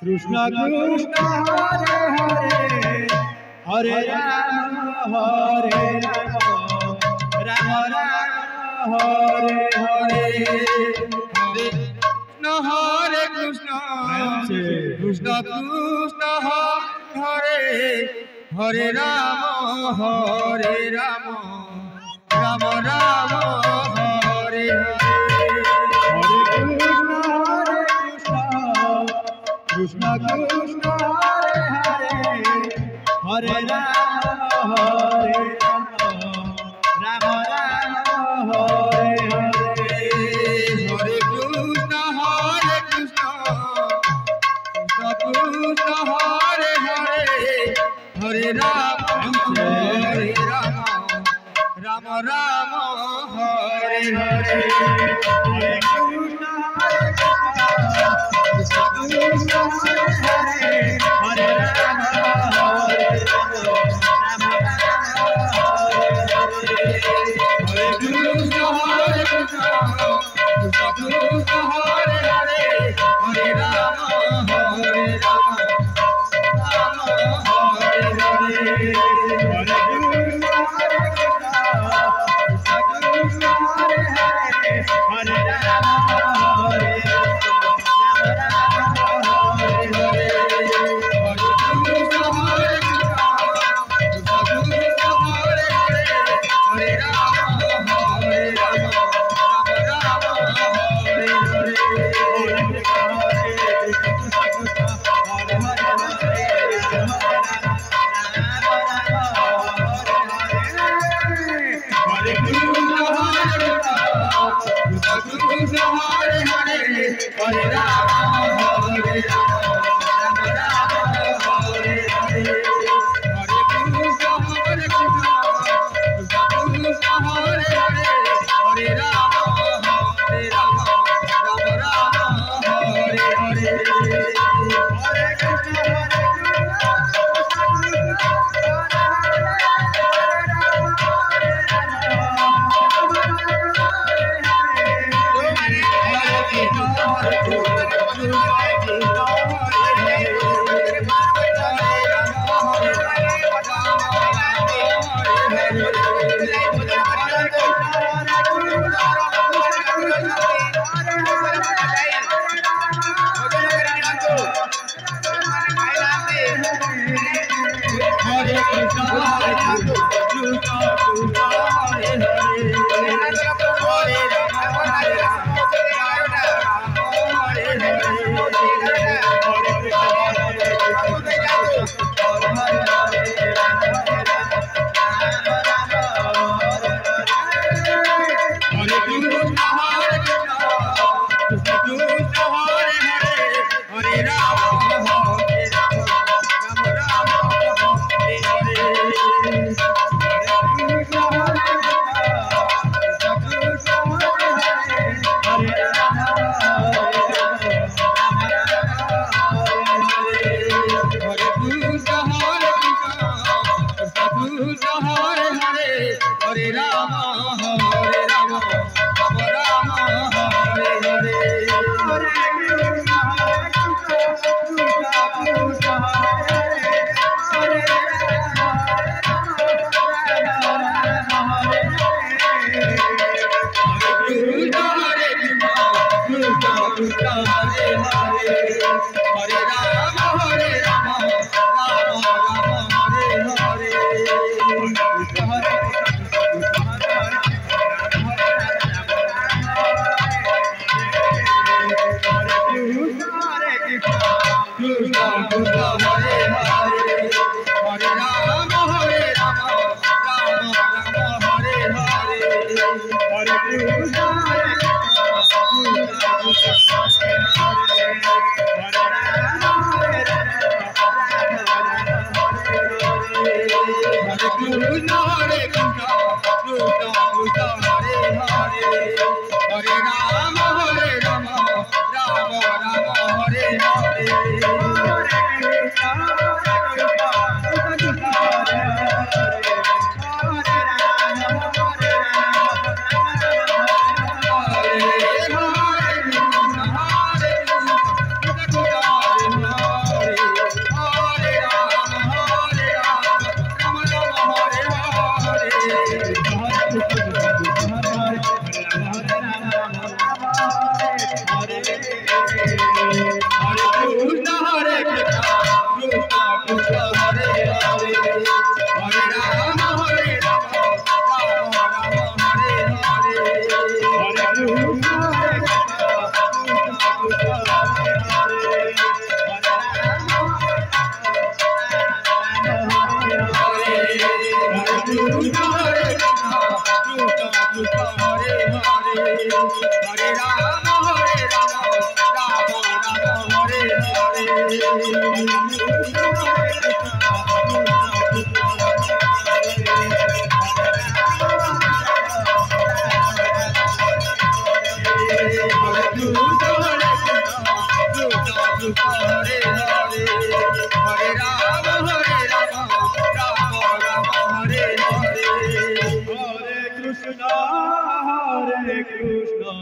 Krishna Krishna Hare Hare Hare Rama Hare Rama Rama Hare Hare Hare Krishna Krishna Krishna Hare Hare Rama Hare Rama Rama Rama Hare Hare Krishna Krishna Hare Hare Hare Rama Hare Rama Rama Hare Hare Hare Krishna Krishna Krishna Hare Hare Hare Rama Hare Rama Rama Rama Hare Hare Hare Krishna Krishna Hare Hare Rama Hare Rama Hare Krishna Krishna Hare Hare Hare Rama Hare Rama Rama Hare Hare Hare Krishna Krishna Hare Hare Hare Rama Hare Hare Rama Rama Rama Hare Krishna, Hare Krishna.